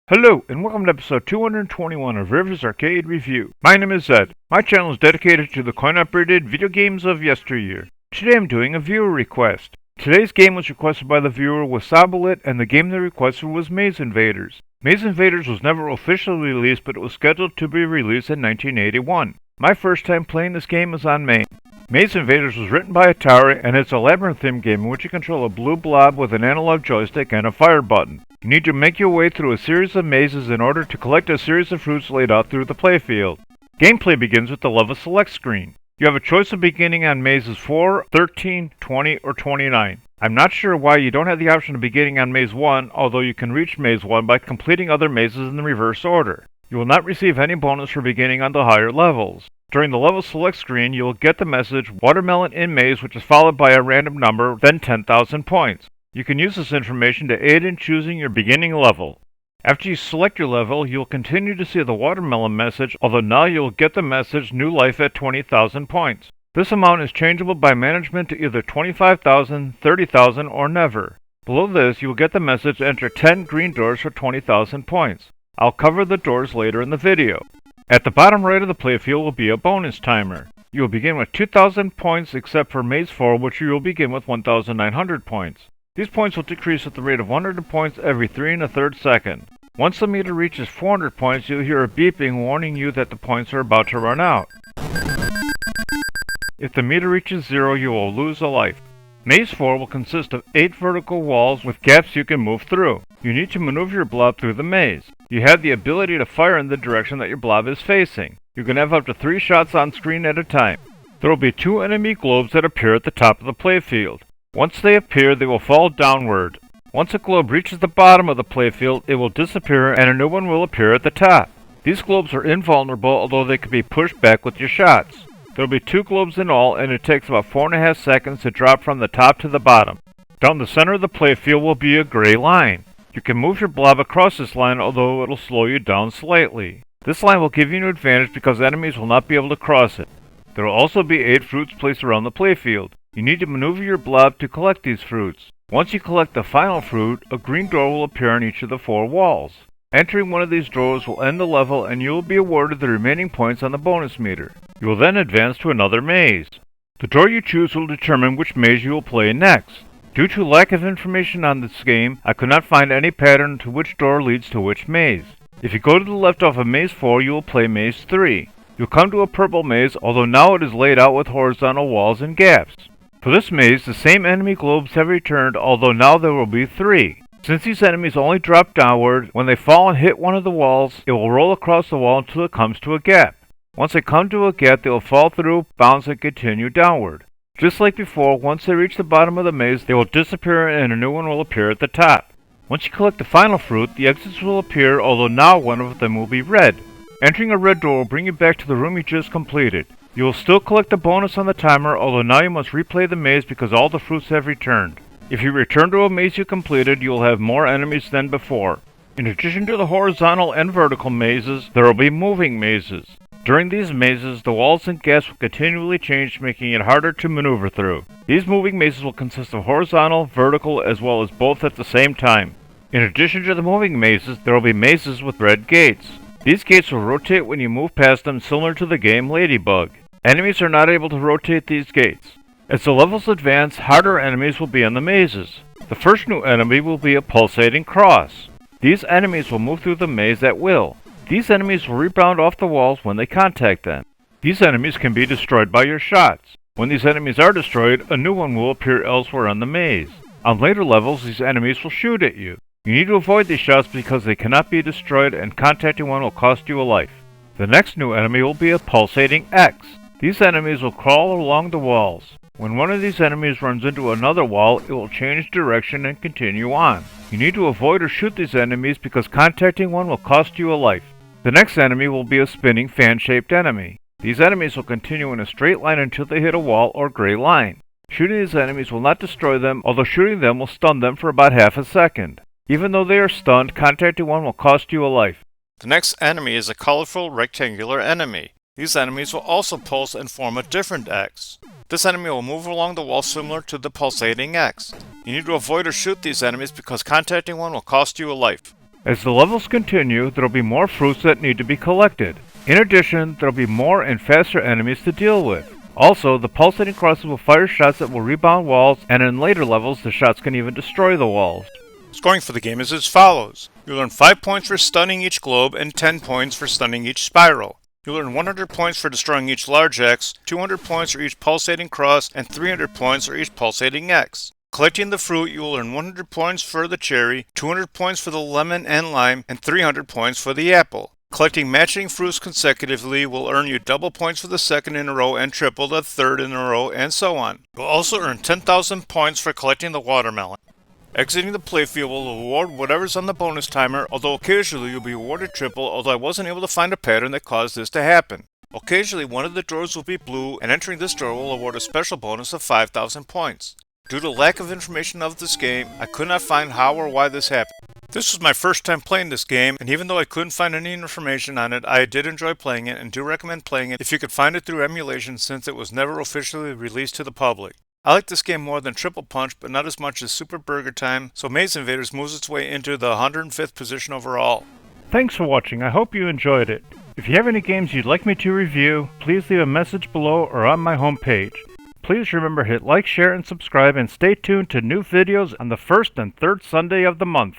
Hello, and welcome to episode 221 of Rivers Arcade Review. My name is Zed. My channel is dedicated to the coin-operated video games of yesteryear. Today I'm doing a viewer request. Today's game was requested by the viewer Wasabialt, and the game they requested was Maze Invaders. Maze Invaders was never officially released, but it was scheduled to be released in 1981. My first time playing this game was on MAME. Maze Invaders was written by Atari, and it's a labyrinth-themed game in which you control a blue blob with an analog joystick and a fire button. You need to make your way through a series of mazes in order to collect a series of fruits laid out through the playfield. Gameplay begins with the level select screen. You have a choice of beginning on mazes 4, 13, 20, or 29. I'm not sure why you don't have the option of beginning on maze 1, although you can reach maze 1 by completing other mazes in the reverse order. You will not receive any bonus for beginning on the higher levels. During the level select screen, you will get the message Watermelon in Maze, which is followed by a random number, then 10,000 points. You can use this information to aid in choosing your beginning level. After you select your level, you will continue to see the watermelon message, although now you will get the message New Life at 20,000 points. This amount is changeable by management to either 25,000, 30,000, or never. Below this, you will get the message Enter 10 green doors for 20,000 points. I'll cover the doors later in the video. At the bottom right of the playfield will be a bonus timer. You will begin with 2,000 points except for Maze 4, which you will begin with 1,900 points. These points will decrease at the rate of 100 points every 3 1/3 seconds. Once the meter reaches 400 points, you'll hear a beeping warning you that the points are about to run out. If the meter reaches 0, you will lose a life. Maze 4 will consist of 8 vertical walls with gaps you can move through. You need to maneuver your blob through the maze. You have the ability to fire in the direction that your blob is facing. You can have up to 3 shots on screen at a time. There will be 2 enemy globes that appear at the top of the playfield. Once they appear, they will fall downward. Once a globe reaches the bottom of the playfield, it will disappear and a new one will appear at the top. These globes are invulnerable, although they can be pushed back with your shots. There will be 2 globes in all, and it takes about 4.5 seconds to drop from the top to the bottom. Down the center of the playfield will be a gray line. You can move your blob across this line, although it will slow you down slightly. This line will give you an advantage because enemies will not be able to cross it. There will also be 8 fruits placed around the playfield. You need to maneuver your blob to collect these fruits. Once you collect the final fruit, a green door will appear on each of the 4 walls. Entering one of these doors will end the level and you will be awarded the remaining points on the bonus meter. You will then advance to another maze. The door you choose will determine which maze you will play next. Due to lack of information on this game, I could not find any pattern to which door leads to which maze. If you go to the left off of maze 4, you will play maze 3. You'll come to a purple maze, although now it is laid out with horizontal walls and gaps. For this maze, the same enemy globes have returned, although now there will be 3. Since these enemies only drop downward, when they fall and hit one of the walls, it will roll across the wall until it comes to a gap. Once they come to a gap, they will fall through, bounce, and continue downward. Just like before, once they reach the bottom of the maze, they will disappear and a new one will appear at the top. Once you collect the final fruit, the exits will appear, although now one of them will be red. Entering a red door will bring you back to the room you just completed. You will still collect the bonus on the timer, although now you must replay the maze because all the fruits have returned. If you return to a maze you completed, you will have more enemies than before. In addition to the horizontal and vertical mazes, there will be moving mazes. During these mazes, the walls and gaps will continually change, making it harder to maneuver through. These moving mazes will consist of horizontal, vertical, as well as both at the same time. In addition to the moving mazes, there will be mazes with red gates. These gates will rotate when you move past them, similar to the game Ladybug. Enemies are not able to rotate these gates. As the levels advance, harder enemies will be in the mazes. The first new enemy will be a pulsating cross. These enemies will move through the maze at will. These enemies will rebound off the walls when they contact them. These enemies can be destroyed by your shots. When these enemies are destroyed, a new one will appear elsewhere on the maze. On later levels, these enemies will shoot at you. You need to avoid these shots because they cannot be destroyed and contacting one will cost you a life. The next new enemy will be a pulsating X. These enemies will crawl along the walls. When one of these enemies runs into another wall, it will change direction and continue on. You need to avoid or shoot these enemies because contacting one will cost you a life. The next enemy will be a spinning fan-shaped enemy. These enemies will continue in a straight line until they hit a wall or gray line. Shooting these enemies will not destroy them, although shooting them will stun them for about half a second. Even though they are stunned, contacting one will cost you a life. The next enemy is a colorful rectangular enemy. These enemies will also pulse and form a different X. This enemy will move along the wall similar to the pulsating X. You need to avoid or shoot these enemies because contacting one will cost you a life. As the levels continue, there will be more fruits that need to be collected. In addition, there will be more and faster enemies to deal with. Also, the pulsating crosses will fire shots that will rebound walls, and in later levels, the shots can even destroy the walls. Scoring for the game is as follows. You'll earn 5 points for stunning each globe and 10 points for stunning each spiral. You'll earn 100 points for destroying each large X, 200 points for each pulsating cross, and 300 points for each pulsating X. Collecting the fruit, you will earn 100 points for the cherry, 200 points for the lemon and lime, and 300 points for the apple. Collecting matching fruits consecutively will earn you double points for the second in a row and triple the third in a row, and so on. You'll also earn 10,000 points for collecting the watermelon. Exiting the playfield will award whatever's on the bonus timer, although occasionally you'll be awarded triple, although I wasn't able to find a pattern that caused this to happen. Occasionally one of the doors will be blue, and entering this door will award a special bonus of 5,000 points. Due to lack of information of this game, I could not find how or why this happened. This was my first time playing this game, and even though I couldn't find any information on it, I did enjoy playing it and do recommend playing it if you could find it through emulation since it was never officially released to the public. I like this game more than Triple Punch, but not as much as Super Burger Time, so Maze Invaders moves its way into the 105th position overall. Thanks for watching, I hope you enjoyed it. If you have any games you'd like me to review, please leave a message below or on my homepage. Please remember to hit like, share, and subscribe, and stay tuned to new videos on the first and third Sunday of the month.